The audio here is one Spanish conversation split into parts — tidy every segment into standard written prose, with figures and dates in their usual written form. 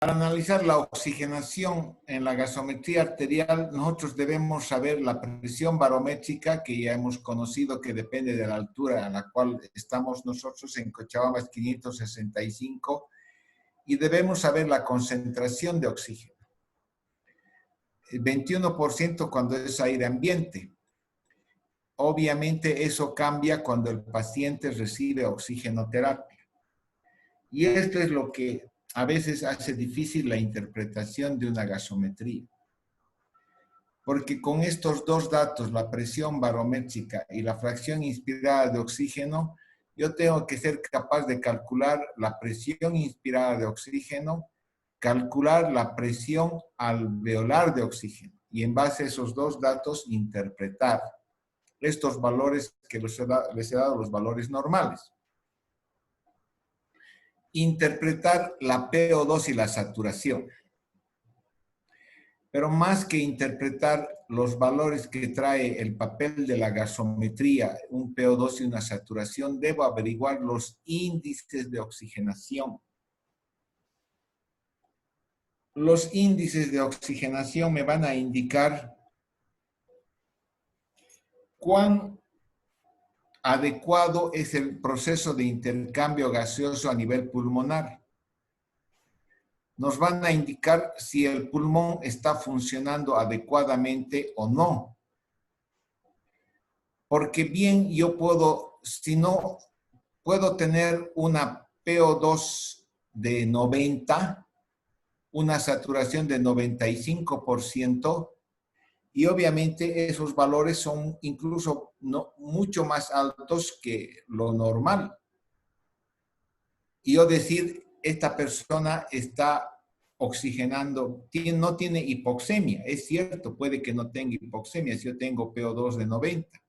Para analizar la oxigenación en la gasometría arterial, nosotros debemos saber la presión barométrica, que ya hemos conocido que depende de la altura a la cual estamos nosotros. En Cochabamba es 565, y debemos saber la concentración de oxígeno. El 21% cuando es aire ambiente. Obviamente eso cambia cuando el paciente recibe oxigenoterapia. Y esto es lo que a veces hace difícil la interpretación de una gasometría. Porque con estos dos datos, la presión barométrica y la fracción inspirada de oxígeno, yo tengo que ser capaz de calcular la presión inspirada de oxígeno, calcular la presión alveolar de oxígeno y en base a esos dos datos interpretar estos valores que les he dado, los valores normales. Interpretar la PO2 y la saturación. Pero más que interpretar los valores que trae el papel de la gasometría, un PO2 y una saturación, debo averiguar los índices de oxigenación. Los índices de oxigenación me van a indicar cuán adecuado es el proceso de intercambio gaseoso a nivel pulmonar. Nos van a indicar si el pulmón está funcionando adecuadamente o no. Porque bien yo puedo, si no, puedo tener una PO2 de 90, una saturación de 95%, y obviamente esos valores son incluso mucho más altos que lo normal. Y yo decir, esta persona está oxigenando, no tiene hipoxemia. Es cierto, puede que no tenga hipoxemia si yo tengo PO2 de 90.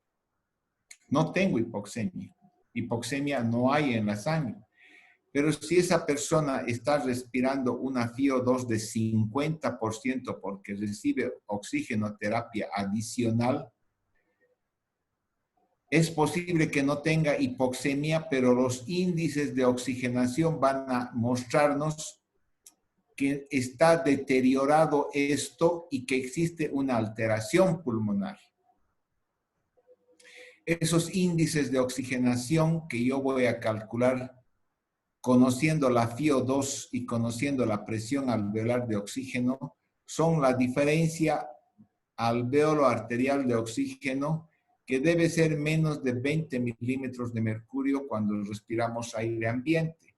No tengo hipoxemia. Hipoxemia no hay en la sangre. Pero si esa persona está respirando una FiO2 de 50% porque recibe oxigenoterapia adicional, es posible que no tenga hipoxemia, pero los índices de oxigenación van a mostrarnos que está deteriorado esto y que existe una alteración pulmonar. Esos índices de oxigenación que yo voy a calcular conociendo la FiO2 y conociendo la presión alveolar de oxígeno, son la diferencia alveolo arterial de oxígeno, que debe ser menos de 20 milímetros de mercurio cuando respiramos aire ambiente.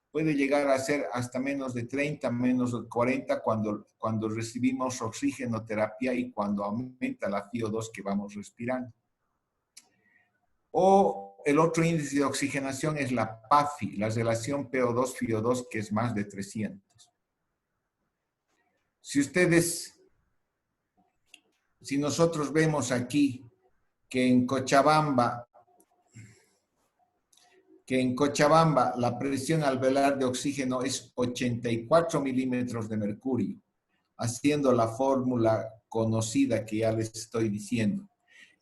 Puede llegar a ser hasta menos de 30, menos de 40 cuando recibimos oxigenoterapia y cuando aumenta la FiO2 que vamos respirando. O el otro índice de oxigenación es la PAFI, la relación PO2-FiO2, que es más de 300. Si nosotros vemos aquí que en Cochabamba la presión alveolar de oxígeno es 84 milímetros de mercurio, haciendo la fórmula conocida que ya les estoy diciendo.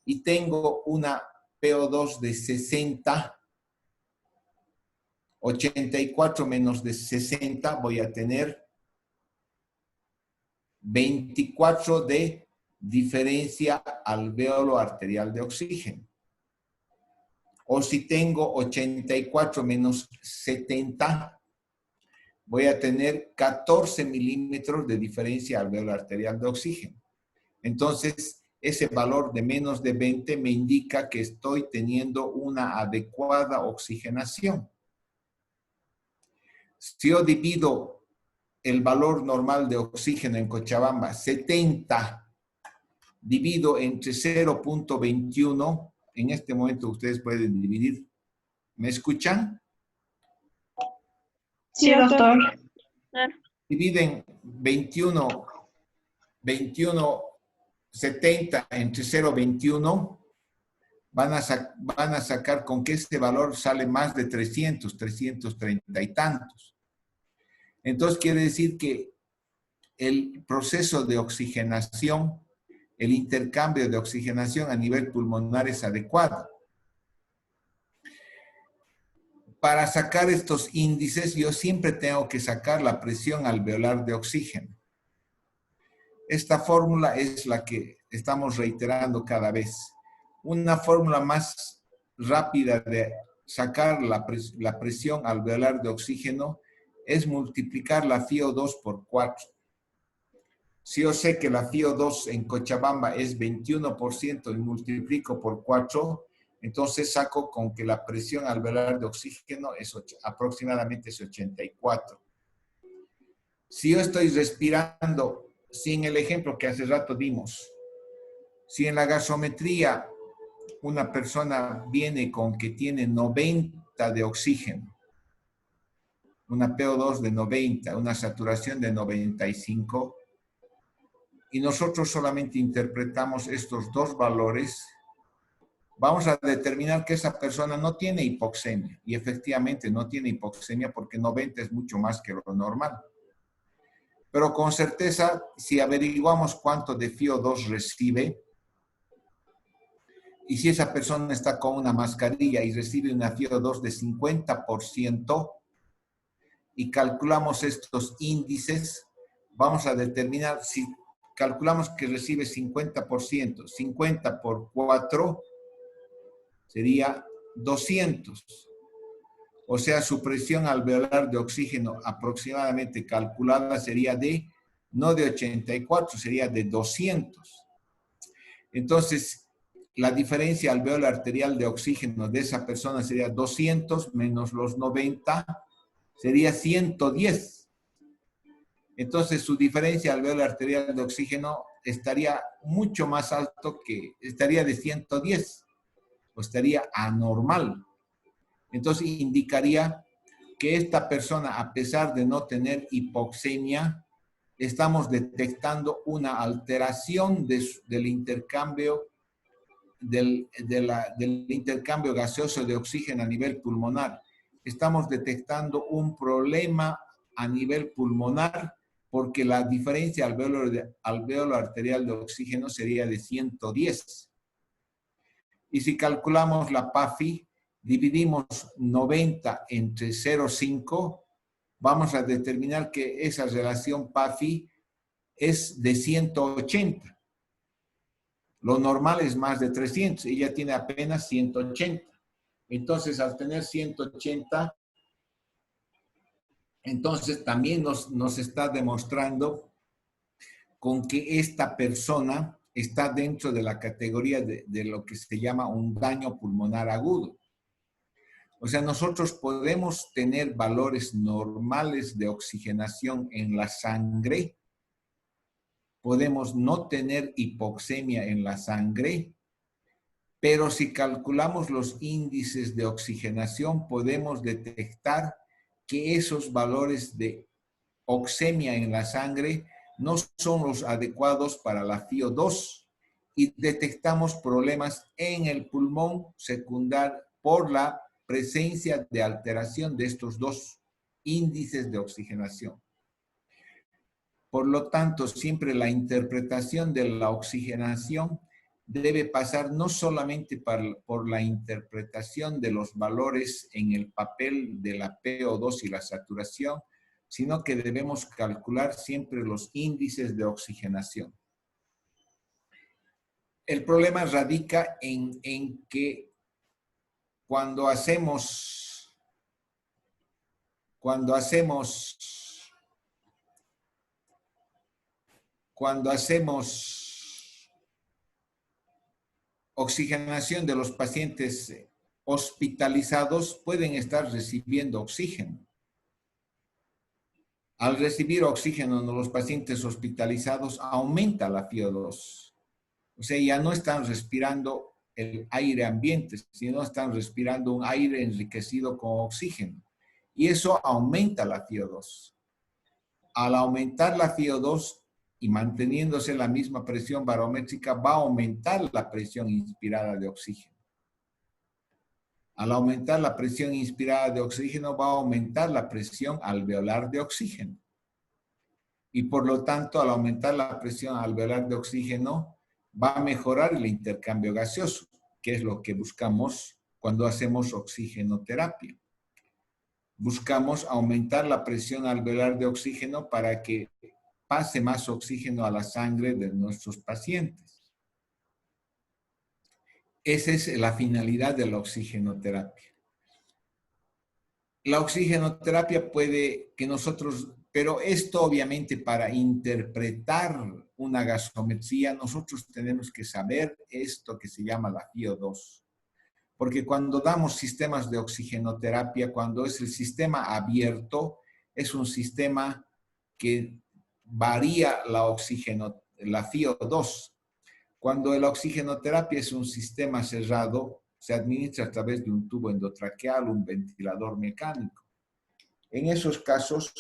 Y tengo una PO2 de 60, 84 menos de 60, voy a tener 24 de diferencia alveolo arterial de oxígeno. O si tengo 84 menos 70, voy a tener 14 milímetros de diferencia alveolo arterial de oxígeno. Entonces, ese valor de menos de 20 me indica que estoy teniendo una adecuada oxigenación. Si yo divido el valor normal de oxígeno en Cochabamba, 70, divido entre 0.21, en este momento ustedes pueden dividir. ¿Me escuchan? Sí, doctor. Dividen 70 entre 0.21, van a sacar con que este valor sale más de 330 y tantos. Entonces quiere decir que el proceso de oxigenación, el intercambio de oxigenación a nivel pulmonar es adecuado. para sacar estos índices, yo siempre tengo que sacar la presión alveolar de oxígeno. Esta fórmula es la que estamos reiterando cada vez. Una fórmula más rápida de sacar la presión alveolar de oxígeno es multiplicar la FiO2 por 4. Si yo sé que la FiO2 en Cochabamba es 21% y multiplico por 4, entonces saco con que la presión alveolar de oxígeno es aproximadamente 84. Si yo estoy respirando, sin el ejemplo que hace rato dimos, si en la gasometría una persona viene con que tiene 90 de oxígeno, una PO2 de 90, una saturación de 95, y nosotros solamente interpretamos estos dos valores, vamos a determinar que esa persona no tiene hipoxemia. Y efectivamente no tiene hipoxemia porque 90 es mucho más que lo normal. Pero con certeza, si averiguamos cuánto de FiO2 recibe, y si esa persona está con una mascarilla y recibe una FiO2 de 50%, y calculamos estos índices, vamos a determinar si calculamos que recibe 50%, 50 por 4 sería 200. O sea, su presión alveolar de oxígeno aproximadamente calculada sería no de 84, sería de 200. Entonces, la diferencia alveolar arterial de oxígeno de esa persona sería 200 menos los 90, sería 110. Entonces, su diferencia alveolar arterial de oxígeno estaría mucho más alto estaría de 110, o estaría anormal. Entonces, indicaría que esta persona, a pesar de no tener hipoxemia, estamos detectando una alteración del intercambio del intercambio gaseoso de oxígeno a nivel pulmonar. Estamos detectando un problema a nivel pulmonar porque la diferencia alveolo arterial de oxígeno sería de 110. Y si calculamos la PAFI, dividimos 90 entre 0,5, vamos a determinar que esa relación PAFI es de 180. Lo normal es más de 300, ella tiene apenas 180. Entonces, al tener 180, entonces también nos está demostrando con que esta persona está dentro de la categoría de lo que se llama un daño pulmonar agudo. O sea, nosotros podemos tener valores normales de oxigenación en la sangre, podemos no tener hipoxemia en la sangre, pero si calculamos los índices de oxigenación, podemos detectar que esos valores de oxemia en la sangre no son los adecuados para la FiO2 y detectamos problemas en el pulmón secundario por la presencia de alteración de estos dos índices de oxigenación. Por lo tanto, siempre la interpretación de la oxigenación debe pasar no solamente por la interpretación de los valores en el papel de la PO2 y la saturación, sino que debemos calcular siempre los índices de oxigenación. El problema radica en que cuando hacemos oxigenación de los pacientes hospitalizados, pueden estar recibiendo oxígeno. Al recibir oxígeno en los pacientes hospitalizados, aumenta la FiO2. O sea, ya no están respirando el aire ambiente, sino están respirando un aire enriquecido con oxígeno. Y eso aumenta la FiO2. Al aumentar la FiO2 y manteniéndose la misma presión barométrica, va a aumentar la presión inspirada de oxígeno. Al aumentar la presión inspirada de oxígeno, va a aumentar la presión alveolar de oxígeno. Y por lo tanto, al aumentar la presión alveolar de oxígeno, va a mejorar el intercambio gaseoso, que es lo que buscamos cuando hacemos oxigenoterapia. buscamos aumentar la presión alveolar de oxígeno para que pase más oxígeno a la sangre de nuestros pacientes. Esa es la finalidad de la oxigenoterapia. La oxigenoterapia puede que nosotros, pero esto obviamente para interpretar una gasometría, nosotros tenemos que saber esto que se llama la FiO2. Porque cuando damos sistemas de oxigenoterapia, cuando es el sistema abierto, es un sistema que varía la FiO2. Cuando la oxigenoterapia es un sistema cerrado, se administra a través de un tubo endotraqueal, un ventilador mecánico. En esos casos,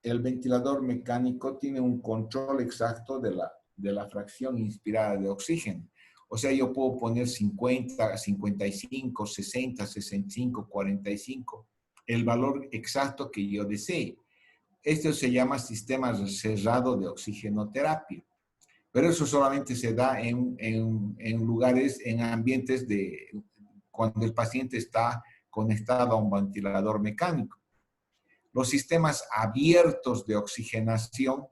el ventilador mecánico tiene un control exacto de la fracción inspirada de oxígeno. O sea, yo puedo poner 50, 55, 60, 65, 45, el valor exacto que yo desee. Esto se llama sistema cerrado de oxigenoterapia. Pero eso solamente se da en lugares, en ambientes cuando el paciente está conectado a un ventilador mecánico. Los sistemas abiertos de oxigenación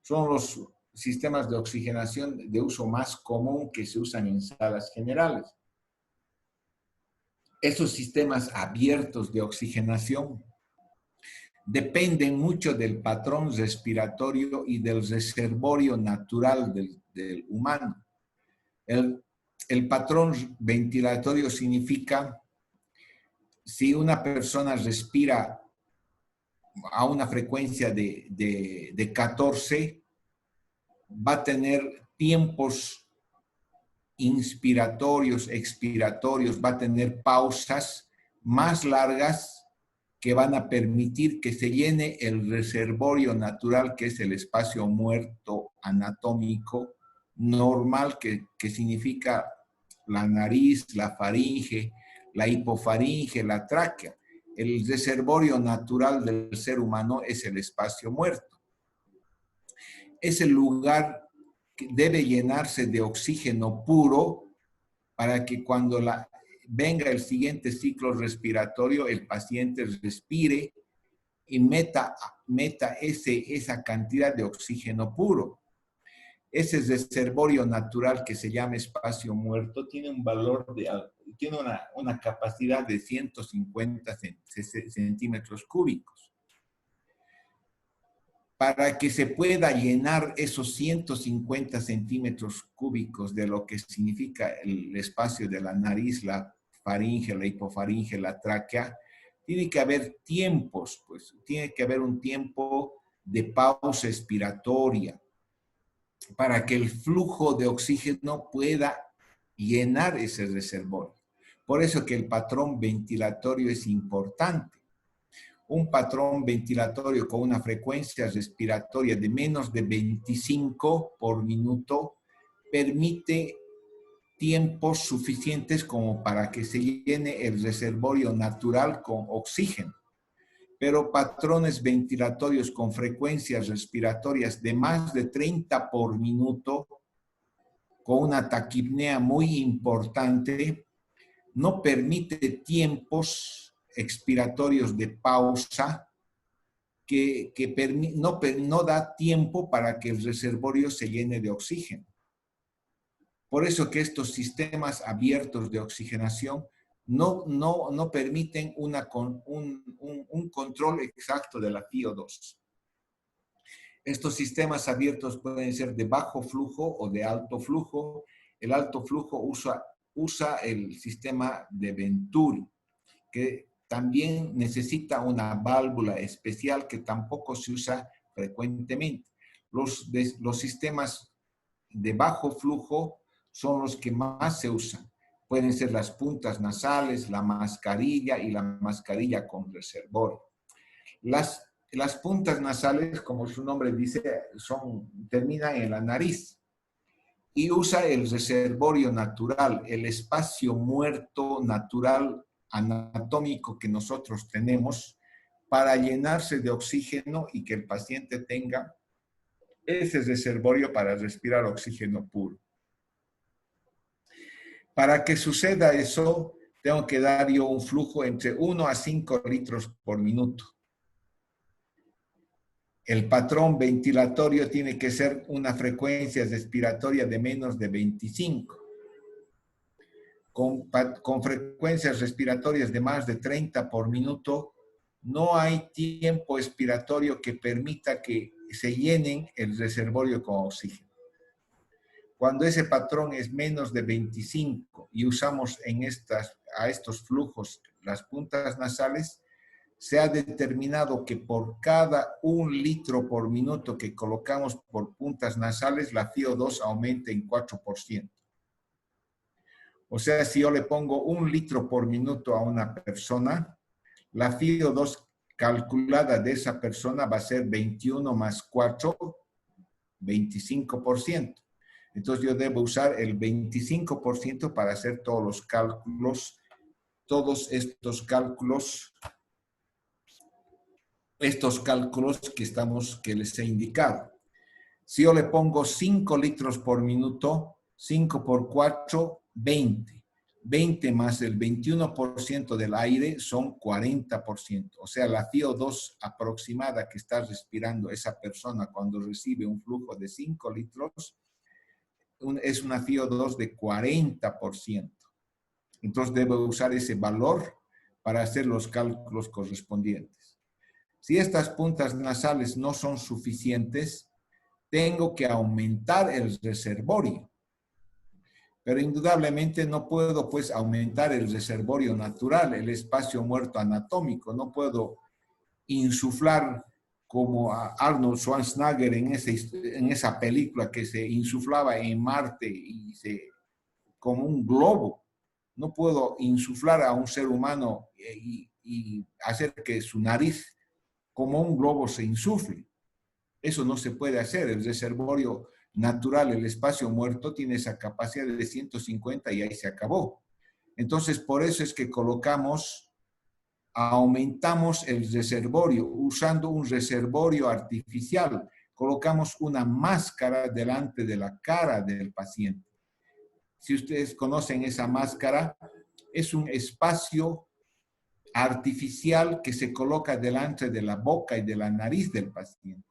son los sistemas de oxigenación de uso más común que se usan en salas generales. Esos sistemas abiertos de oxigenación dependen mucho del patrón respiratorio y del reservorio natural del humano. El patrón ventilatorio significa si una persona respira a una frecuencia de 14, va a tener tiempos inspiratorios, expiratorios, va a tener pausas más largas que van a permitir que se llene el reservorio natural, que es el espacio muerto anatómico normal, que significa la nariz, la faringe, la hipofaringe, la tráquea. El reservorio natural del ser humano es el espacio muerto. Es el lugar que debe llenarse de oxígeno puro para que cuando venga el siguiente ciclo respiratorio, el paciente respire y meta esa cantidad de oxígeno puro. Ese reservorio natural que se llama espacio muerto tiene un valor tiene una capacidad de 150 centímetros cúbicos. Para que se pueda llenar esos 150 centímetros cúbicos de lo que significa el espacio de la nariz, la faringe, la hipofaringe, la tráquea, tiene que haber tiempos, pues tiene que haber un tiempo de pausa expiratoria para que el flujo de oxígeno pueda llenar ese reservorio. Por eso que el patrón ventilatorio es importante. Un patrón ventilatorio con una frecuencia respiratoria de menos de 25 por minuto permite tiempos suficientes como para que se llene el reservorio natural con oxígeno. Pero patrones ventilatorios con frecuencias respiratorias de más de 30 por minuto, con una taquipnea muy importante, no permite tiempos expiratorios de pausa que no da tiempo para que el reservorio se llene de oxígeno. Por eso que estos sistemas abiertos de oxigenación no permiten un control exacto de la FiO2. Estos sistemas abiertos pueden ser de bajo flujo o de alto flujo. El alto flujo usa el sistema de Venturi, que también necesita una válvula especial que tampoco se usa frecuentemente. Los sistemas de bajo flujo son los que más se usan. Pueden ser las puntas nasales, la mascarilla y la mascarilla con reservorio. Las puntas nasales, como su nombre dice, terminan en la nariz y usa el reservorio natural, el espacio muerto natural anatómico que nosotros tenemos para llenarse de oxígeno y que el paciente tenga ese reservorio para respirar oxígeno puro. Para que suceda eso, tengo que dar yo un flujo entre 1 a 5 litros por minuto. El patrón ventilatorio tiene que ser una frecuencia respiratoria de menos de 25. Con frecuencias respiratorias de más de 30 por minuto, no hay tiempo expiratorio que permita que se llenen el reservorio con oxígeno. Cuando ese patrón es menos de 25 y usamos a estos flujos las puntas nasales, se ha determinado que por cada 1 litro por minuto que colocamos por puntas nasales, la FiO2 aumenta en 4%. O sea, si yo le pongo 1 litro por minuto a una persona, la FiO2 calculada de esa persona va a ser 21 más 4, 25%. Entonces yo debo usar el 25% para hacer todos los cálculos, todos estos cálculos que les he indicado. Si yo le pongo 5 litros por minuto, 5 por 4, 20. 20 más el 21% del aire son 40%. O sea, la FiO2 aproximada que está respirando esa persona cuando recibe un flujo de 5 litros es una FiO2 de 40%. Entonces debo usar ese valor para hacer los cálculos correspondientes. Si estas puntas nasales no son suficientes, tengo que aumentar el reservorio. Pero indudablemente no puedo pues aumentar el reservorio natural, el espacio muerto anatómico. No puedo insuflar como a Arnold Schwarzenegger en esa película que se insuflaba en Marte como un globo. No puedo insuflar a un ser humano y hacer que su nariz como un globo se insufle. Eso no se puede hacer. El reservorio natural, el espacio muerto, tiene esa capacidad de 150 y ahí se acabó. Entonces, por eso es que aumentamos el reservorio usando un reservorio artificial. Colocamos una máscara delante de la cara del paciente. Si ustedes conocen esa máscara, es un espacio artificial que se coloca delante de la boca y de la nariz del paciente.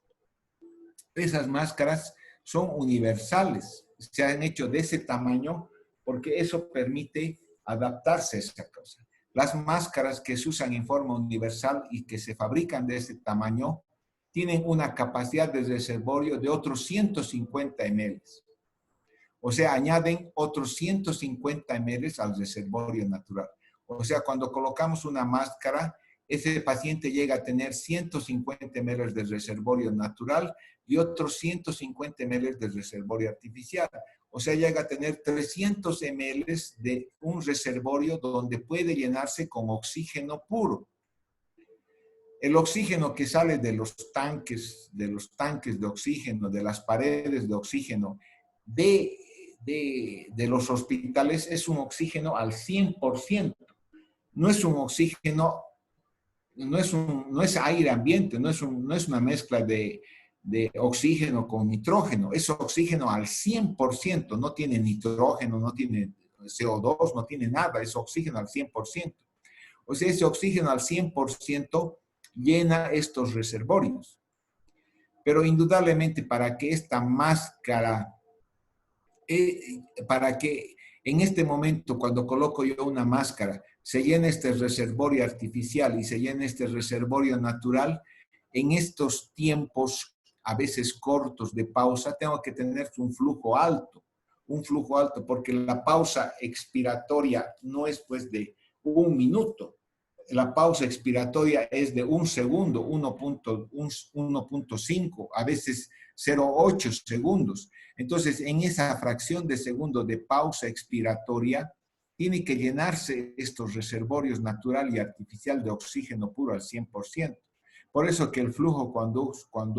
Esas máscaras son universales, se han hecho de ese tamaño porque eso permite adaptarse a esa cosa. Las máscaras que se usan en forma universal y que se fabrican de ese tamaño tienen una capacidad de reservorio de otros 150 ml. O sea, añaden otros 150 ml al reservorio natural. O sea, cuando colocamos una máscara, ese paciente llega a tener 150 ml de reservorio natural y otros 150 ml de reservorio artificial. O sea, llega a tener 300 ml de un reservorio donde puede llenarse con oxígeno puro. El oxígeno que sale de los tanques de oxígeno, de las paredes de oxígeno, de los hospitales, es un oxígeno al 100%. No es un oxígeno, no es aire ambiente, no es una mezcla de oxígeno con nitrógeno, es oxígeno al 100%, no tiene nitrógeno, no tiene CO2, no tiene nada, es oxígeno al 100%. O sea, ese oxígeno al 100% llena estos reservorios. Pero indudablemente para que esta máscara, para que en este momento cuando coloco yo una máscara, se llene este reservorio artificial y se llene este reservorio natural, en estos tiempos a veces cortos de pausa, tengo que tener un flujo alto, porque la pausa expiratoria no es pues de 1 minuto, la pausa expiratoria es de 1 segundo, 1.5, a veces 0.8 segundos. Entonces, en esa fracción de segundo de pausa expiratoria, tiene que llenarse estos reservorios natural y artificial de oxígeno puro al 100%. Por eso que el flujo cuando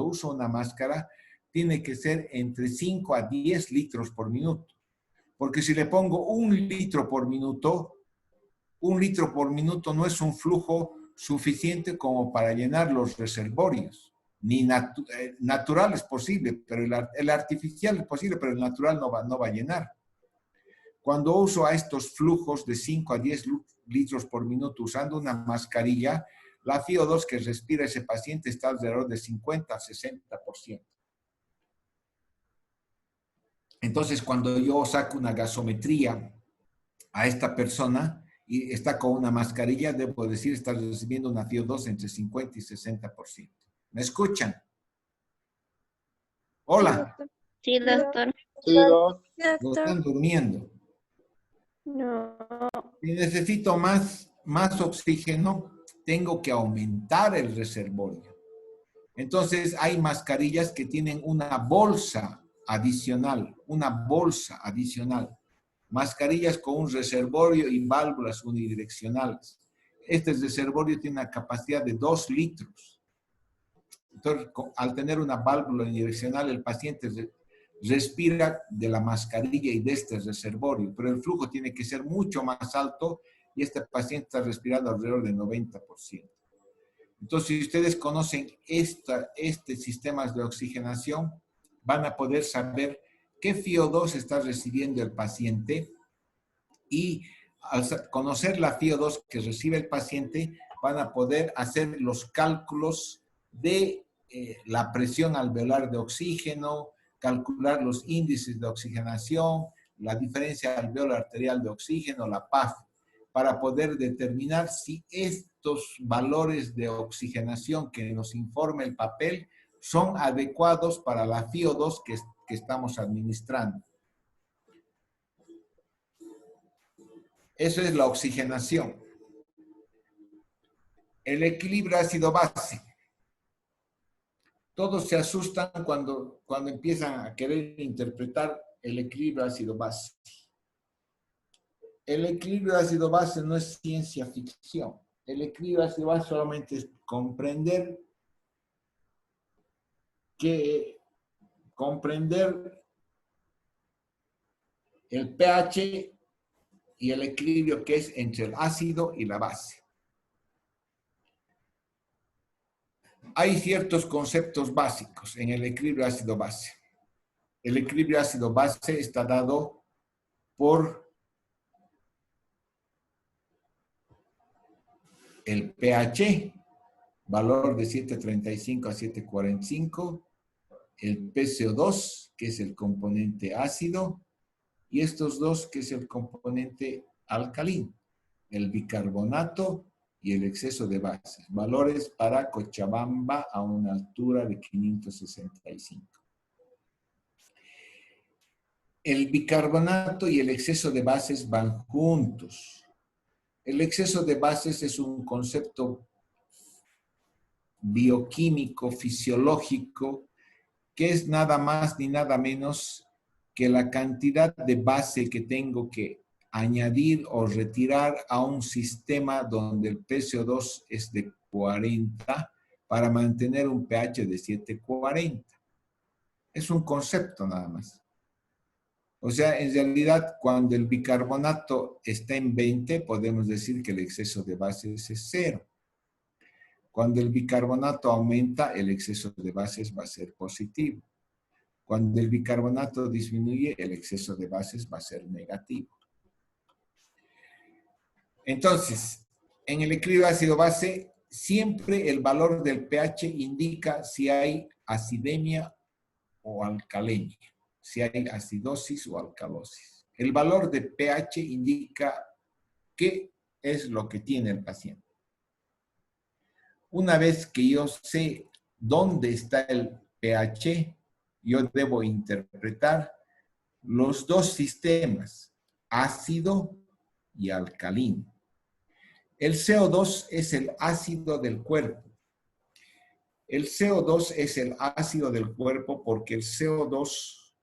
uso una máscara tiene que ser entre 5 a 10 litros por minuto. Porque si le pongo 1 litro por minuto, 1 litro por minuto no es un flujo suficiente como para llenar los reservorios. Ni natural es posible, pero el artificial es posible, pero el natural no va a llenar. Cuando uso a estos flujos de 5 a 10 litros por minuto usando una mascarilla, la FiO2 que respira ese paciente está alrededor de 50 a 60%. Entonces, cuando yo saco una gasometría a esta persona y está con una mascarilla, debo decir, está recibiendo una FiO2 entre 50 y 60%. ¿Me escuchan? Hola. Sí, doctor. Sí, doc. ¿No están durmiendo? No. Si necesito más oxígeno, tengo que aumentar el reservorio. Entonces, hay mascarillas que tienen una bolsa adicional. Mascarillas con un reservorio y válvulas unidireccionales. Este reservorio tiene una capacidad de 2 litros. Entonces, al tener una válvula unidireccional, el paciente respira de la mascarilla y de este reservorio, pero el flujo tiene que ser mucho más alto y este paciente está respirando alrededor del 90%. Entonces, si ustedes conocen este sistema de oxigenación, van a poder saber qué FiO2 está recibiendo el paciente y al conocer la FiO2 que recibe el paciente, van a poder hacer los cálculos de la presión alveolar de oxígeno, calcular los índices de oxigenación, la diferencia alveolar arterial de oxígeno, la PAF, para poder determinar si estos valores de oxigenación que nos informa el papel son adecuados para la FiO2 que estamos administrando. Eso es la oxigenación. El equilibrio ácido-base. Todos se asustan cuando empiezan a querer interpretar el equilibrio ácido-base. El equilibrio ácido-base no es ciencia ficción. El equilibrio ácido-base solamente es comprender el pH y el equilibrio que es entre el ácido y la base. Hay ciertos conceptos básicos en el equilibrio ácido-base. El equilibrio ácido-base está dado por el pH, valor de 7.35 a 7.45, el PCO2, que es el componente ácido, y estos dos, que es el componente alcalino, el bicarbonato y el exceso de bases. Valores para Cochabamba a una altura de 565. El bicarbonato y el exceso de bases van juntos. El exceso de bases es un concepto bioquímico, fisiológico, que es nada más ni nada menos que la cantidad de base que tengo que añadir o retirar a un sistema donde el PCO2 es de 40 para mantener un pH de 740. Es un concepto nada más. O sea, en realidad, cuando el bicarbonato está en 20, podemos decir que el exceso de bases es 0. Cuando el bicarbonato aumenta, el exceso de bases va a ser positivo. Cuando el bicarbonato disminuye, el exceso de bases va a ser negativo. Entonces, en el equilibrio ácido-base, siempre el valor del pH indica si hay acidemia o alcalenia, si hay acidosis o alcalosis. El valor de pH indica qué es lo que tiene el paciente. Una vez que yo sé dónde está el pH, yo debo interpretar los dos sistemas, ácido y alcalino. El CO2 es el ácido del cuerpo. El CO2 es el ácido del cuerpo porque el CO2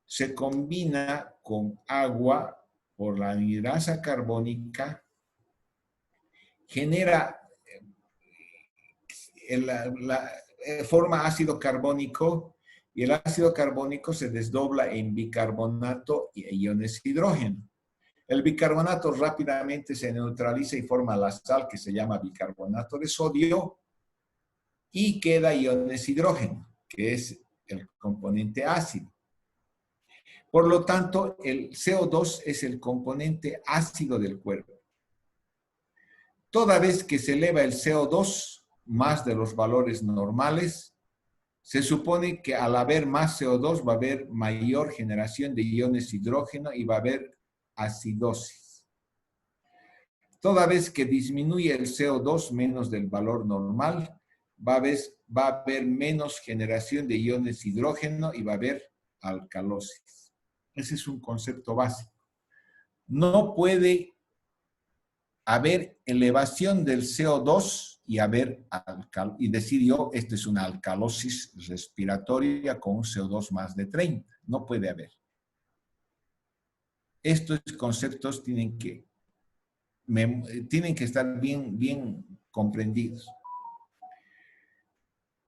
se combina con agua por la anhidrasa carbónica, genera forma ácido carbónico y el ácido carbónico se desdobla en bicarbonato e iones hidrógeno. El bicarbonato rápidamente se neutraliza y forma la sal que se llama bicarbonato de sodio y queda iones hidrógeno, que es el componente ácido. Por lo tanto, el CO2 es el componente ácido del cuerpo. Toda vez que se eleva el CO2 más de los valores normales, se supone que al haber más CO2 va a haber mayor generación de iones hidrógeno y va a haber acidosis. Toda vez que disminuye el CO2 menos del valor normal, va a haber menos generación de iones hidrógeno y va a haber alcalosis. Ese es un concepto básico. No puede haber elevación del CO2 y decir yo, esta es una alcalosis respiratoria con un CO2 más de 30. No puede haber. Estos conceptos tienen que estar bien comprendidos.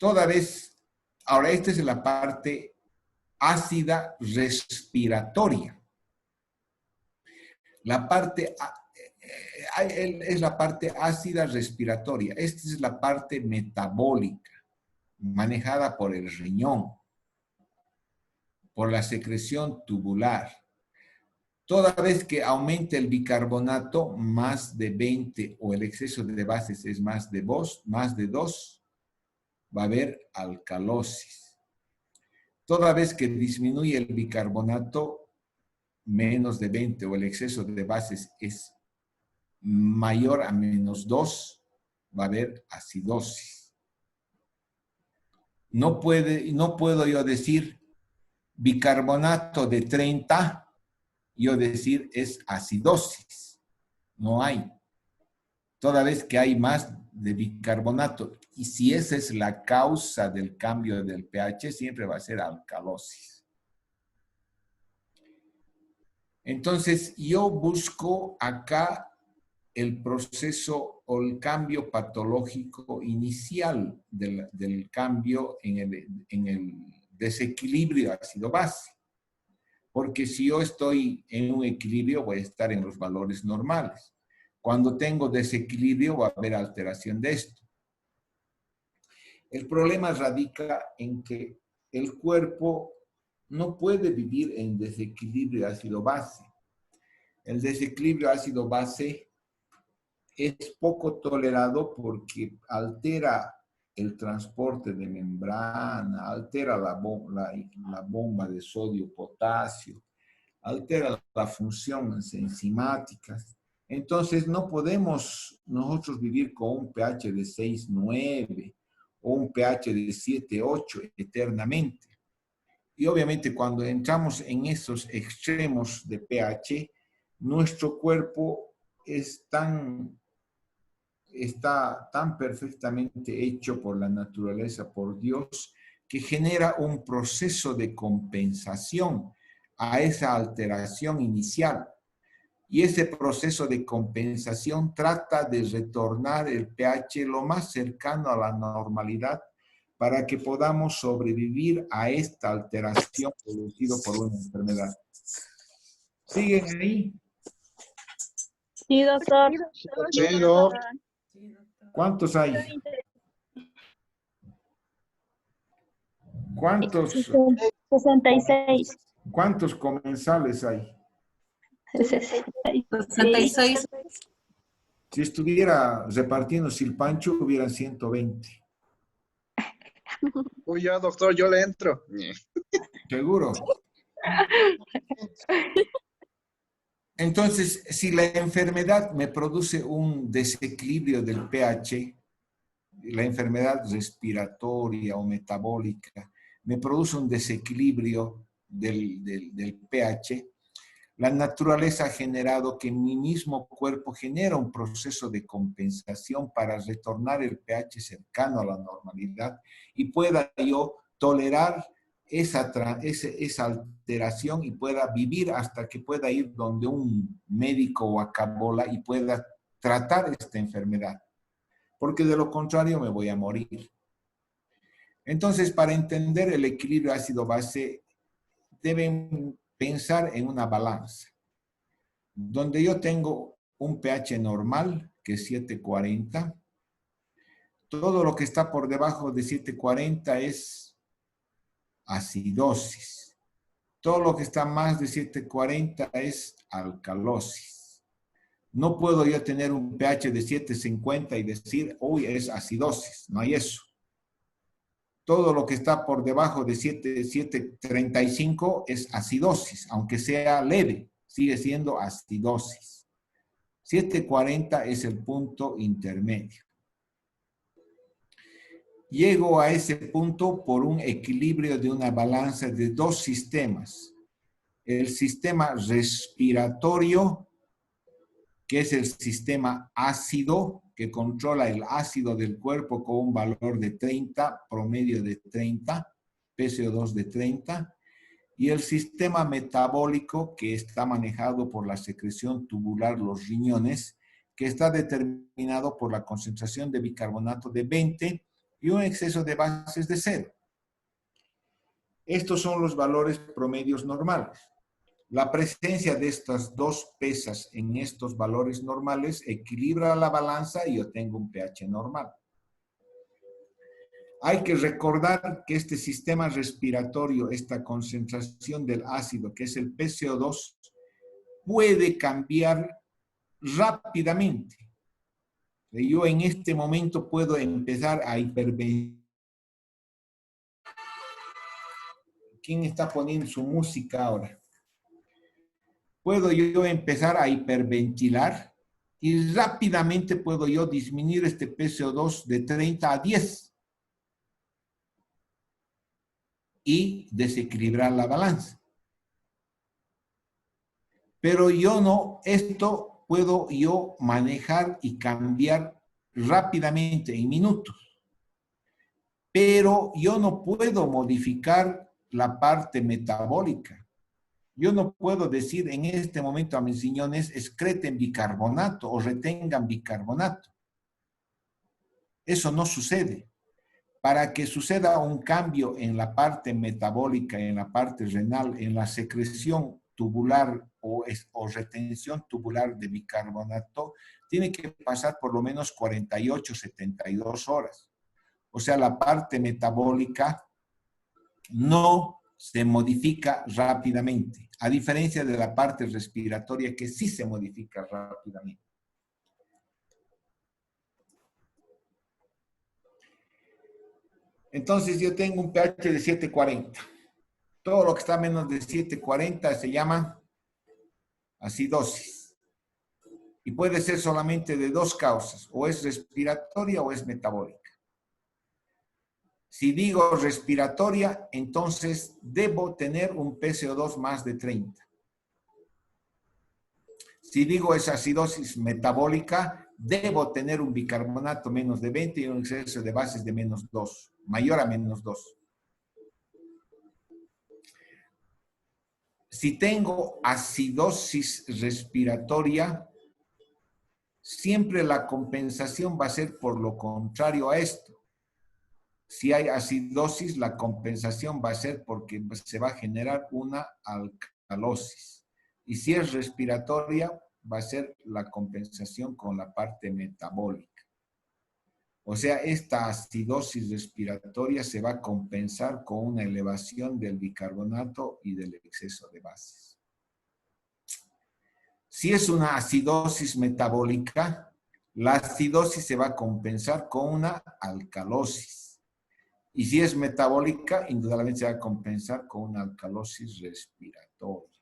Ahora esta es la parte ácida respiratoria. La parte es la parte ácida respiratoria. Esta es la parte metabólica, manejada por el riñón, por la secreción tubular. Toda vez que aumente el bicarbonato más de 20 o el exceso de bases es más de 2, va a haber alcalosis. Toda vez que disminuye el bicarbonato menos de 20 o el exceso de bases es mayor a menos 2, va a haber acidosis. No puedo yo decir bicarbonato de 30, yo decir es acidosis. No hay. Toda vez que hay más de bicarbonato, y si esa es la causa del cambio del pH, siempre va a ser alcalosis. Entonces, yo busco acá el proceso o el cambio patológico inicial del cambio en el desequilibrio ácido-base. Porque si yo estoy en un equilibrio, voy a estar en los valores normales. Cuando tengo desequilibrio, va a haber alteración de esto. El problema radica en que el cuerpo no puede vivir en desequilibrio ácido-base. El desequilibrio ácido-base es poco tolerado porque altera el transporte de membrana, altera la bomba de sodio-potasio, altera las funciones enzimáticas. Entonces no podemos nosotros vivir con un pH de 6,9 o un pH de 7,8 eternamente. Y obviamente cuando entramos en esos extremos de pH, nuestro cuerpo está tan perfectamente hecho por la naturaleza, por Dios, que genera un proceso de compensación a esa alteración inicial. Y ese proceso de compensación trata de retornar el pH lo más cercano a la normalidad para que podamos sobrevivir a esta alteración producida por una enfermedad. ¿Siguen ahí? Sí, doctor. Sí, no. ¿Cuántos hay? ¿Cuántos 66. comensales hay? 66. Si estuviera repartiendo silpancho, hubieran 120. Uy, ya, doctor, yo le entro. ¿Seguro? Entonces, si la enfermedad me produce un desequilibrio del pH, la enfermedad respiratoria o metabólica me produce un desequilibrio del pH, la naturaleza ha generado que mi mismo cuerpo genera un proceso de compensación para retornar el pH cercano a la normalidad y pueda yo tolerar esa alteración y pueda vivir hasta que pueda ir donde un médico o acabola y pueda tratar esta enfermedad. Porque de lo contrario me voy a morir. Entonces, para entender el equilibrio ácido-base, deben pensar en una balanza, donde yo tengo un pH normal, que es 740. Todo lo que está por debajo de 740 es acidosis. Todo lo que está más de 740 es alcalosis. No puedo yo tener un pH de 7.50 y decir, uy, es acidosis. No hay eso. Todo lo que está por debajo de 7.35 es acidosis, aunque sea leve, sigue siendo acidosis. 7.40 es el punto intermedio. Llego a ese punto por un equilibrio de una balanza de dos sistemas. El sistema respiratorio, que es el sistema ácido, que controla el ácido del cuerpo con un valor de 30, promedio de 30, PCO2 de 30, y el sistema metabólico, que está manejado por la secreción tubular, los riñones, que está determinado por la concentración de bicarbonato de 20 y un exceso de bases de 0. Estos son los valores promedios normales. La presencia de estas dos pesas en estos valores normales equilibra la balanza y yo tengo un pH normal. Hay que recordar que este sistema respiratorio, esta concentración del ácido, que es el PCO2, puede cambiar rápidamente. Yo en este momento puedo empezar a hiperventilar. ¿Quién está poniendo su música ahora? Puedo yo empezar a hiperventilar y rápidamente puedo yo disminuir este PCO2 de 30 a 10 y desequilibrar la balanza. Pero yo no, esto puedo yo manejar y cambiar rápidamente en minutos. Pero yo no puedo modificar la parte metabólica. Yo no puedo decir en este momento a mis riñones excreten bicarbonato o retengan bicarbonato. Eso no sucede. Para que suceda un cambio en la parte metabólica, en la parte renal, en la secreción tubular o retención tubular de bicarbonato, tiene que pasar por lo menos 48, 72 horas. O sea, la parte metabólica no se modifica rápidamente, a diferencia de la parte respiratoria que sí se modifica rápidamente. Entonces yo tengo un pH de 7.40. Todo lo que está menos de 7.40 se llama acidosis. Y puede ser solamente de dos causas, o es respiratoria o es metabólica. Si digo respiratoria, entonces debo tener un PCO2 más de 30. Si digo es acidosis metabólica, debo tener un bicarbonato menos de 20 y un exceso de bases de menos 2, mayor a menos 2. Si tengo acidosis respiratoria, siempre la compensación va a ser por lo contrario a esto. Si hay acidosis, la compensación va a ser porque se va a generar una alcalosis. Y si es respiratoria, va a ser la compensación con la parte metabólica. O sea, esta acidosis respiratoria se va a compensar con una elevación del bicarbonato y del exceso de bases. Si es una acidosis metabólica, la acidosis se va a compensar con una alcalosis. Y si es metabólica, indudablemente se va a compensar con una alcalosis respiratoria,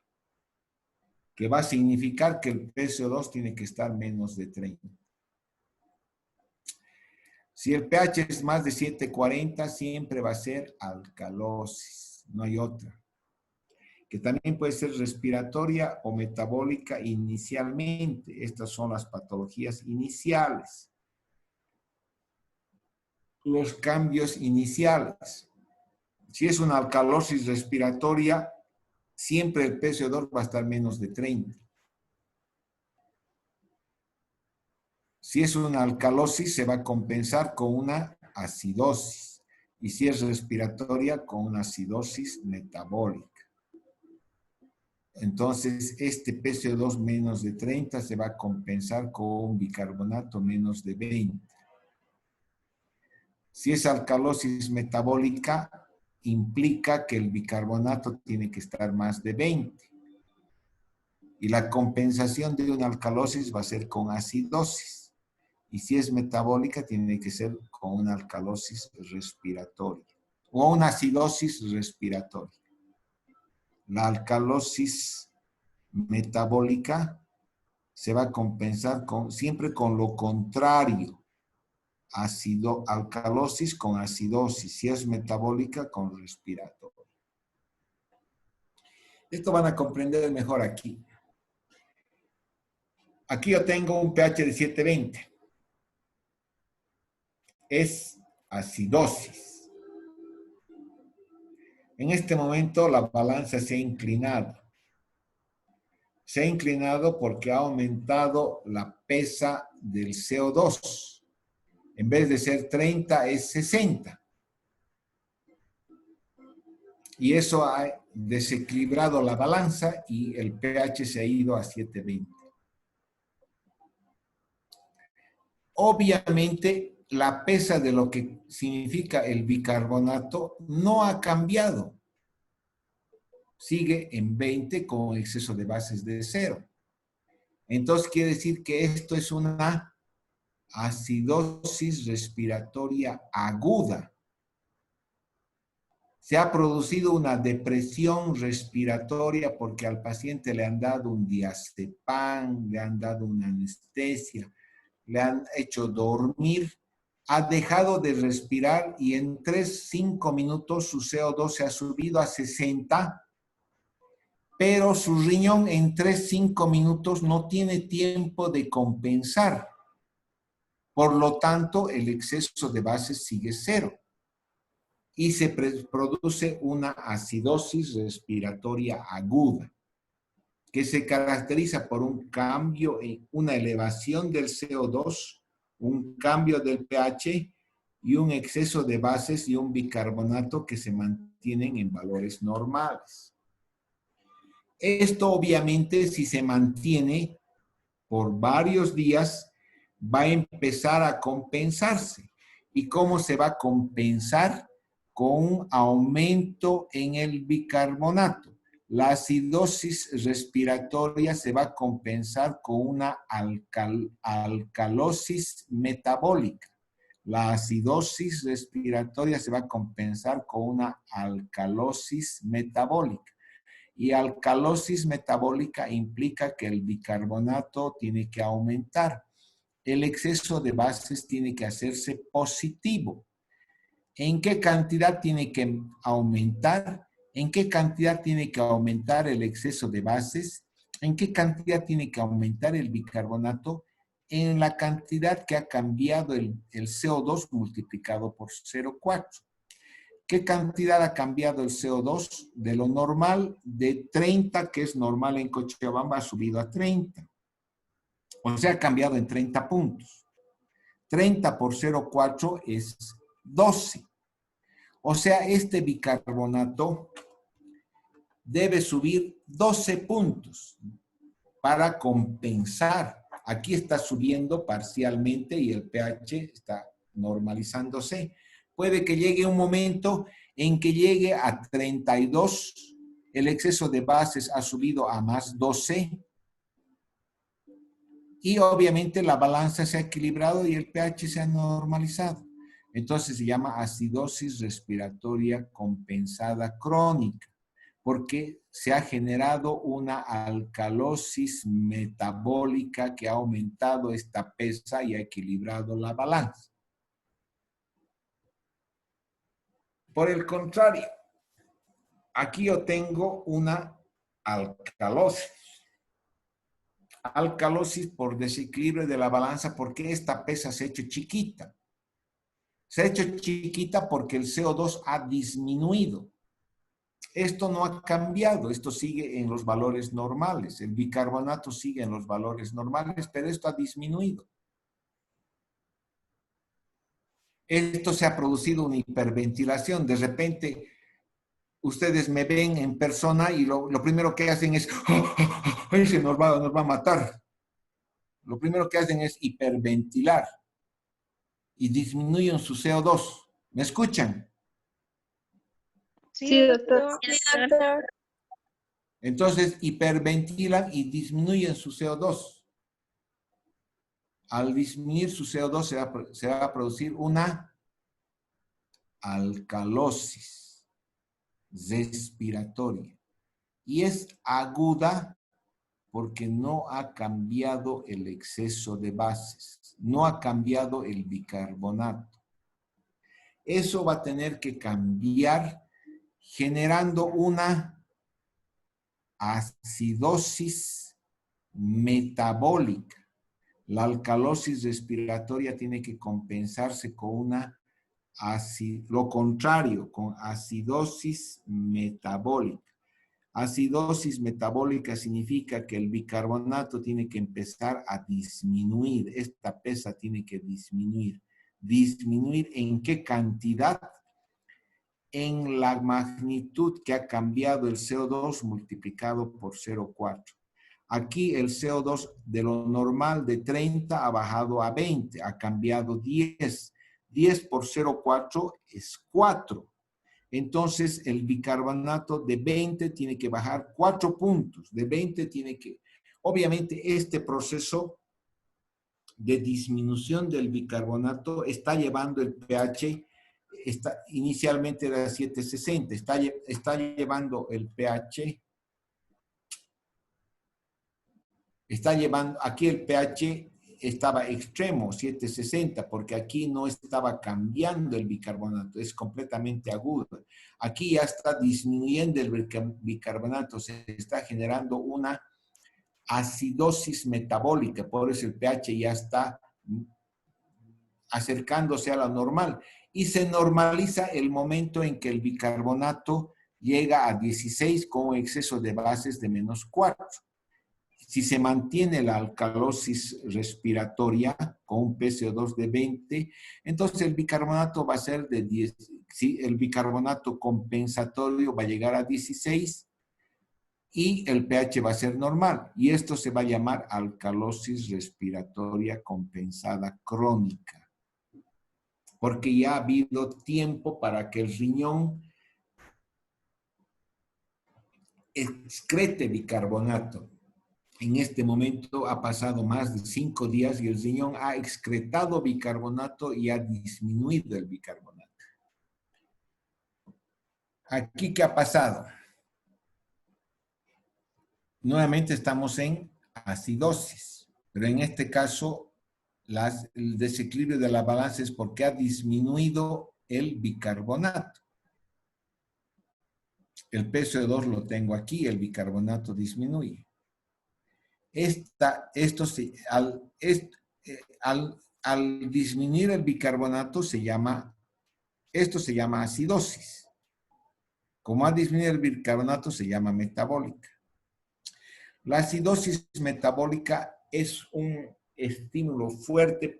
que va a significar que el PCO2 tiene que estar menos de 30. Si el pH es más de 7.40, siempre va a ser alcalosis, no hay otra. Que también puede ser respiratoria o metabólica inicialmente. Estas son las patologías iniciales. Los cambios iniciales. Si es una alcalosis respiratoria, siempre el PCO2 va a estar menos de 30. Si es una alcalosis, se va a compensar con una acidosis. Y si es respiratoria, con una acidosis metabólica. Entonces, este PCO2 menos de 30 se va a compensar con un bicarbonato menos de 20. Si es alcalosis metabólica, implica que el bicarbonato tiene que estar más de 20. Y la compensación de una alcalosis va a ser con acidosis. Y si es metabólica, tiene que ser con una alcalosis respiratoria o una acidosis respiratoria. La alcalosis metabólica se va a compensar siempre con lo contrario. Alcalosis con acidosis. Si es metabólica, con respiratoria. Esto van a comprender mejor aquí. Aquí yo tengo un pH de 720. Es acidosis. En este momento la balanza se ha inclinado. Se ha inclinado porque ha aumentado la pesa del CO2. En vez de ser 30, es 60. Y eso ha desequilibrado la balanza y el pH se ha ido a 720. Obviamente, la pesa de lo que significa el bicarbonato no ha cambiado. Sigue en 20 con exceso de bases de 0. Entonces, quiere decir que esto es una acidosis respiratoria aguda. Se ha producido una depresión respiratoria porque al paciente le han dado un diazepam, le han dado una anestesia, le han hecho dormir, ha dejado de respirar y en 3-5 minutos su CO2 se ha subido a 60, pero su riñón en 3-5 minutos no tiene tiempo de compensar. Por lo tanto, el exceso de bases sigue 0. Y se produce una acidosis respiratoria aguda, que se caracteriza por un cambio, una elevación del CO2, un cambio del pH y un exceso de bases y un bicarbonato que se mantienen en valores normales. Esto obviamente, si se mantiene por varios días, va a empezar a compensarse. ¿Y cómo se va a compensar? Con un aumento en el bicarbonato. La acidosis respiratoria se va a compensar con una alcalosis metabólica. La acidosis respiratoria se va a compensar con una alcalosis metabólica. Y alcalosis metabólica implica que el bicarbonato tiene que aumentar. El exceso de bases tiene que hacerse positivo. ¿En qué cantidad tiene que aumentar? ¿En qué cantidad tiene que aumentar el exceso de bases? ¿En qué cantidad tiene que aumentar el bicarbonato? En la cantidad que ha cambiado el CO2 multiplicado por 0,4. ¿Qué cantidad ha cambiado el CO2? De lo normal, de 30, que es normal en Cochabamba, ha subido a 30. O sea, ha cambiado en 30 puntos. 30 por 0,4 es 12. O sea, este bicarbonato debe subir 12 puntos para compensar. Aquí está subiendo parcialmente y el pH está normalizándose. Puede que llegue un momento en que llegue a 32, el exceso de bases ha subido a más 12 y obviamente la balanza se ha equilibrado y el pH se ha normalizado. Entonces se llama acidosis respiratoria compensada crónica, porque se ha generado una alcalosis metabólica que ha aumentado esta pesa y ha equilibrado la balanza. Por el contrario, aquí yo tengo una alcalosis. Alcalosis por desequilibrio de la balanza, porque esta pesa se ha hecho chiquita. Se ha hecho chiquita porque el CO2 ha disminuido. Esto no ha cambiado, esto sigue en los valores normales. El bicarbonato sigue en los valores normales, pero esto ha disminuido. Esto se ha producido una hiperventilación. De repente, ustedes me ven en persona y lo primero que hacen es, se nos va a matar. Lo primero que hacen es hiperventilar y disminuyen su CO2. ¿Me escuchan? Sí, doctor. Sí, doctor. Entonces hiperventilan y disminuyen su CO2. Al disminuir su CO2 se va a producir una alcalosis respiratoria. Y es aguda porque no ha cambiado el exceso de bases, no ha cambiado el bicarbonato. Eso va a tener que cambiar generando una acidosis metabólica. La alcalosis respiratoria tiene que compensarse con una lo contrario, con acidosis metabólica. Acidosis metabólica significa que el bicarbonato tiene que empezar a disminuir. Esta pesa tiene que disminuir. ¿Disminuir en qué cantidad? En la magnitud que ha cambiado el CO2 multiplicado por 0,4. Aquí el CO2 de lo normal de 30 ha bajado a 20, ha cambiado 10. 10 por 0,4 es 4. Entonces, el bicarbonato de 20 tiene que bajar 4 puntos. De 20 tiene que... Obviamente, este proceso de disminución del bicarbonato está llevando el pH, inicialmente era 760, está llevando el pH, aquí el pH estaba extremo, 760, porque aquí no estaba cambiando el bicarbonato, es completamente agudo. Aquí ya está disminuyendo el bicarbonato, se está generando una acidosis metabólica, por eso el pH ya está acercándose a lo normal. Y se normaliza el momento en que el bicarbonato llega a 16 con un exceso de bases de -4. Si se mantiene la alcalosis respiratoria con un PCO2 de 20, entonces el bicarbonato va a ser de 10. ¿Sí? El bicarbonato compensatorio va a llegar a 16 y el pH va a ser normal. Y esto se va a llamar alcalosis respiratoria compensada crónica. Porque ya ha habido tiempo para que el riñón excrete bicarbonato. En este momento ha pasado más de 5 días y el riñón ha excretado bicarbonato y ha disminuido el bicarbonato. Aquí, ¿qué ha pasado? Nuevamente estamos en acidosis, pero en este caso el desequilibrio de la balanza es porque ha disminuido el bicarbonato. El PCO2 lo tengo aquí, el bicarbonato disminuye. Al disminuir el bicarbonato esto se llama acidosis. Como ha disminuido el bicarbonato se llama metabólica. La acidosis metabólica es un estímulo fuerte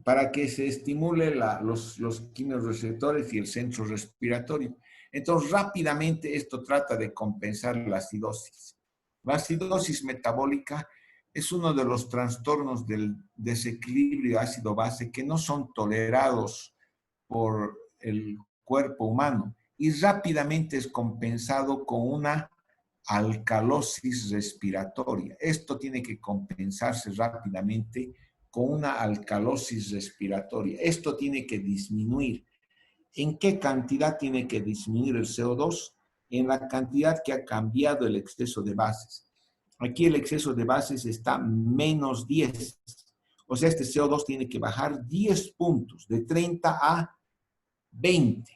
para que se estimule los quimiorreceptores y el centro respiratorio. Entonces, rápidamente esto trata de compensar la acidosis. La acidosis metabólica es uno de los trastornos del desequilibrio ácido-base que no son tolerados por el cuerpo humano y rápidamente es compensado con una alcalosis respiratoria. Esto tiene que compensarse rápidamente con una alcalosis respiratoria. Esto tiene que disminuir. ¿En qué cantidad tiene que disminuir el CO2? En la cantidad que ha cambiado el exceso de bases. Aquí el exceso de bases está -10. O sea, este CO2 tiene que bajar 10 puntos, de 30 a 20.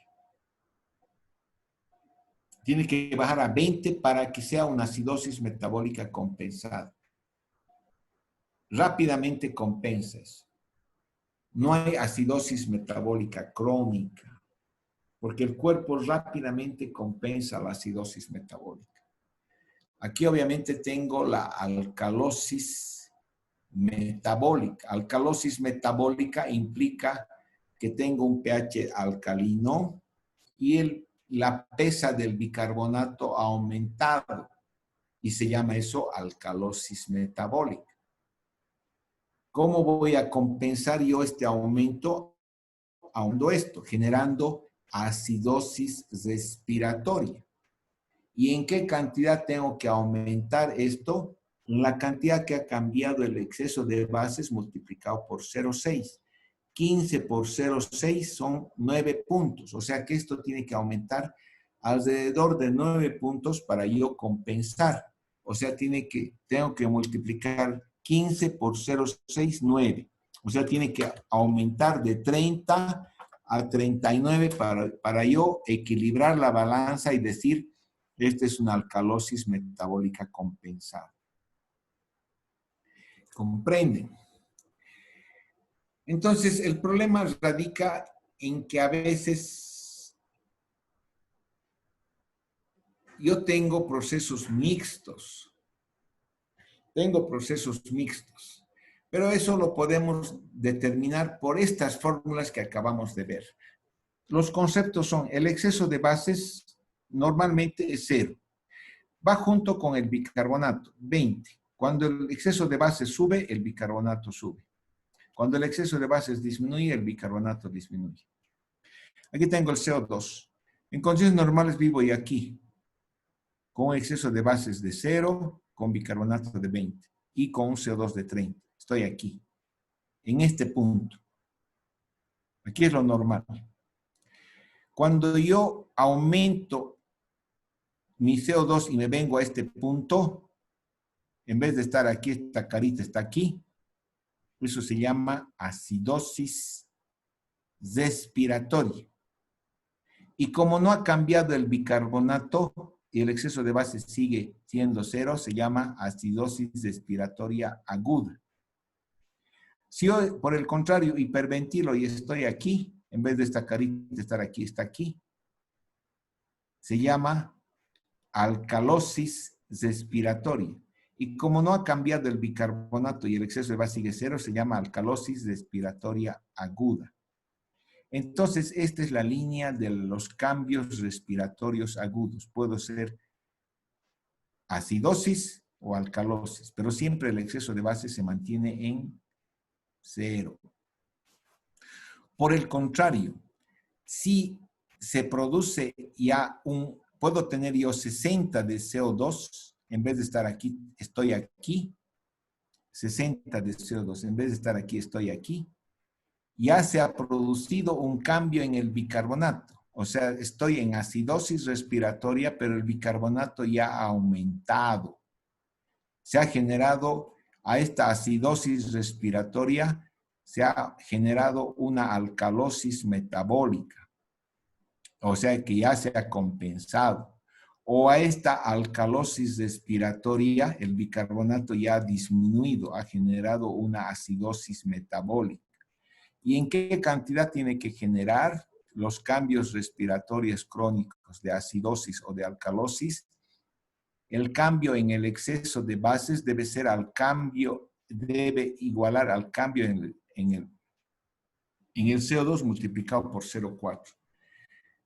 Tiene que bajar a 20 para que sea una acidosis metabólica compensada. Rápidamente compensa eso. No hay acidosis metabólica crónica, porque el cuerpo rápidamente compensa la acidosis metabólica. Aquí obviamente tengo la alcalosis metabólica. Alcalosis metabólica implica que tengo un pH alcalino y la pesa del bicarbonato ha aumentado y se llama eso alcalosis metabólica. ¿Cómo voy a compensar yo este aumento? Ahondando esto, generando acidosis respiratoria. ¿Y en qué cantidad tengo que aumentar esto? La cantidad que ha cambiado el exceso de bases multiplicado por 0,6. 15 por 0,6 son 9 puntos. O sea que esto tiene que aumentar alrededor de 9 puntos para yo compensar. O sea, tengo que multiplicar 15 por 0,6, 9. O sea, tiene que aumentar de 30 a 39 para yo equilibrar la balanza y decir, esta es una alcalosis metabólica compensada. ¿Comprenden? Entonces, el problema radica en que a veces yo tengo procesos mixtos. Pero eso lo podemos determinar por estas fórmulas que acabamos de ver. Los conceptos son, el exceso de bases normalmente es 0. Va junto con el bicarbonato, 20. Cuando el exceso de bases sube, el bicarbonato sube. Cuando el exceso de bases disminuye, el bicarbonato disminuye. Aquí tengo el CO2. En condiciones normales vivo y aquí, con un exceso de bases de 0, con bicarbonato de 20 y con un CO2 de 30. Estoy aquí, en este punto. Aquí es lo normal. Cuando yo aumento mi CO2 y me vengo a este punto, en vez de estar aquí, esta carita está aquí. Eso se llama acidosis respiratoria. Y como no ha cambiado el bicarbonato y el exceso de base sigue siendo 0, se llama acidosis respiratoria aguda. Si yo, por el contrario, hiperventilo y estoy aquí, en vez de esta carita estar aquí, está aquí, se llama alcalosis respiratoria. Y como no ha cambiado el bicarbonato y el exceso de base sigue 0, se llama alcalosis respiratoria aguda. Entonces, esta es la línea de los cambios respiratorios agudos. Puedo ser acidosis o alcalosis, pero siempre el exceso de base se mantiene en 0. Por el contrario, si se produce ya puedo tener yo 60 de CO2, en vez de estar aquí, estoy aquí, 60 de CO2, en vez de estar aquí, estoy aquí, ya se ha producido un cambio en el bicarbonato. O sea, estoy en acidosis respiratoria, pero el bicarbonato ya ha aumentado. Se ha generado a esta acidosis respiratoria, se ha generado una alcalosis metabólica. O sea, que ya se ha compensado. O a esta alcalosis respiratoria, el bicarbonato ya ha disminuido, ha generado una acidosis metabólica. ¿Y en qué cantidad tiene que generar los cambios respiratorios crónicos de acidosis o de alcalosis? El cambio en el exceso de bases debe igualar al cambio en el CO2 multiplicado por 0,4.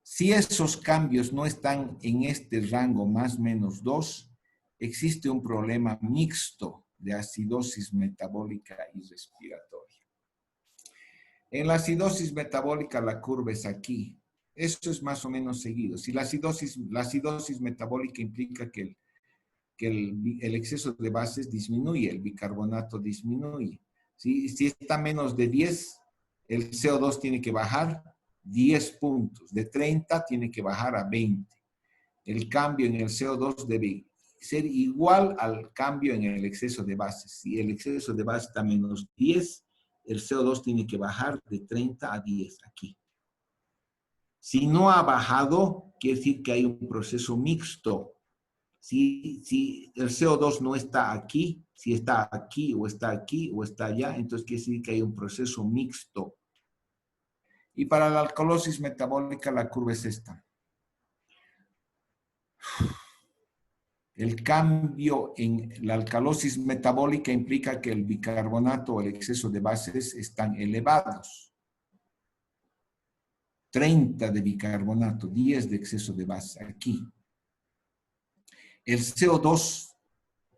Si esos cambios no están en este rango más menos 2, existe un problema mixto de acidosis metabólica y respiratoria. En la acidosis metabólica la curva es aquí. Esto es más o menos seguido. Si la acidosis metabólica implica que el exceso de bases disminuye, el bicarbonato disminuye. Si está menos de 10, el CO2 tiene que bajar 10 puntos. De 30 tiene que bajar a 20. El cambio en el CO2 debe ser igual al cambio en el exceso de bases. Si el exceso de base está menos 10, el CO2 tiene que bajar de 30 a 10 aquí. Si no ha bajado, quiere decir que hay un proceso mixto. Si el CO2 no está aquí, si está aquí o está aquí o está allá, entonces quiere decir que hay un proceso mixto. Y para la alcalosis metabólica la curva es esta. El cambio en la alcalosis metabólica implica que el bicarbonato o el exceso de bases están elevados. 30 de bicarbonato, 10 de exceso de base, aquí. El CO2,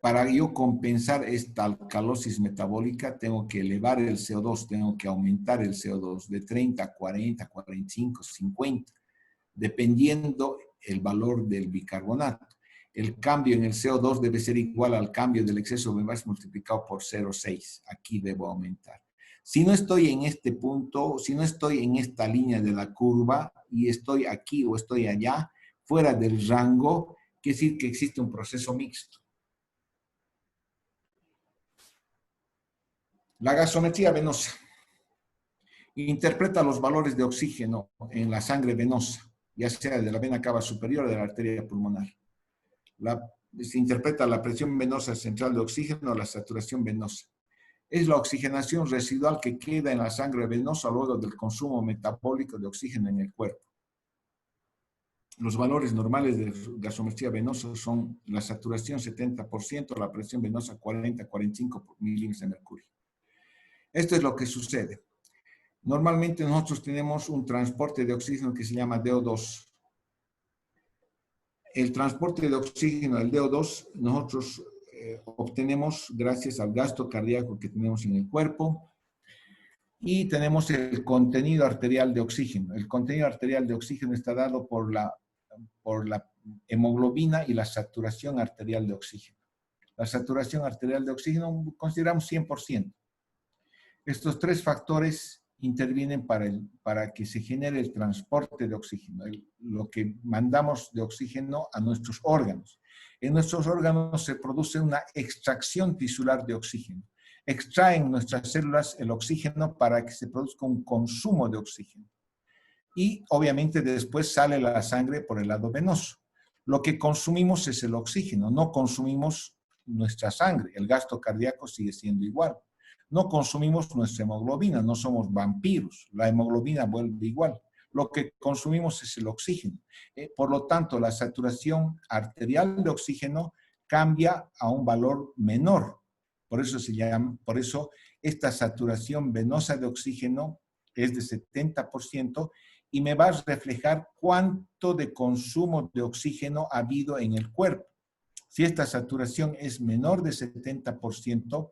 para yo compensar esta alcalosis metabólica, tengo que elevar el CO2, tengo que aumentar el CO2 de 30, 40, 45, 50. dependiendo el valor del bicarbonato. El cambio en el CO2 debe ser igual al cambio del exceso de gas multiplicado por 0,6. Aquí debo aumentar. Si no estoy en este punto, si no estoy en esta línea de la curva y estoy aquí o estoy allá, fuera del rango, quiere decir que existe un proceso mixto. La gasometría venosa interpreta los valores de oxígeno en la sangre venosa, ya sea de la vena cava superior o de la arteria pulmonar. Se interpreta la presión venosa central de oxígeno o la saturación venosa. Es la oxigenación residual que queda en la sangre venosa luego del consumo metabólico de oxígeno en el cuerpo. Los valores normales de gasometría venosa son la saturación 70%, la presión venosa 40-45 milímetros de mercurio. Esto es lo que sucede. Normalmente nosotros tenemos un transporte de oxígeno que se llama DO2. El transporte de oxígeno, el DO2, nosotros obtenemos gracias al gasto cardíaco que tenemos en el cuerpo y tenemos el contenido arterial de oxígeno. El contenido arterial de oxígeno está dado por la hemoglobina y la saturación arterial de oxígeno. La saturación arterial de oxígeno consideramos 100%. Estos tres factores intervienen para que se genere el transporte de oxígeno, lo que mandamos de oxígeno a nuestros órganos. En nuestros órganos se produce una extracción tisular de oxígeno. Extraen nuestras células el oxígeno para que se produzca un consumo de oxígeno. Y obviamente después sale la sangre por el lado venoso. Lo que consumimos es el oxígeno, no consumimos nuestra sangre. El gasto cardíaco sigue siendo igual. No consumimos nuestra hemoglobina, no somos vampiros. La hemoglobina vuelve igual. Lo que consumimos es el oxígeno. Por lo tanto, la saturación arterial de oxígeno cambia a un valor menor. Por eso esta saturación venosa de oxígeno es de 70% y me va a reflejar cuánto de consumo de oxígeno ha habido en el cuerpo. Si esta saturación es menor de 70%,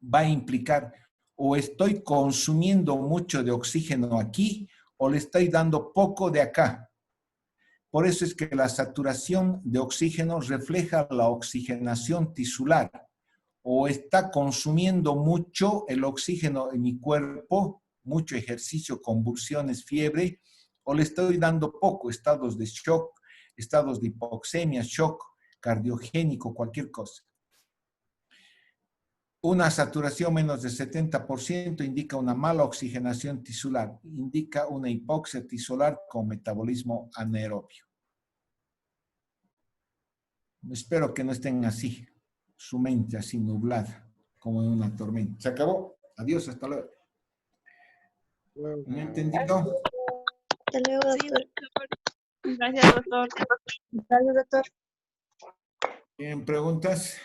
va a implicar o estoy consumiendo mucho de oxígeno aquí o le estoy dando poco de acá. Por eso es que la saturación de oxígeno refleja la oxigenación tisular. O está consumiendo mucho el oxígeno en mi cuerpo, mucho ejercicio, convulsiones, fiebre, o le estoy dando poco, estados de shock, estados de hipoxemia, shock cardiogénico, cualquier cosa. Una saturación menos de 70% indica una mala oxigenación tisular, indica una hipoxia tisular con metabolismo anaerobio. Espero que no estén así, su mente así nublada, como en una tormenta. Se acabó. Adiós, hasta luego. ¿Me entendido? Hasta luego, doctor. Gracias, doctor. Gracias, doctor. ¿Tienen preguntas?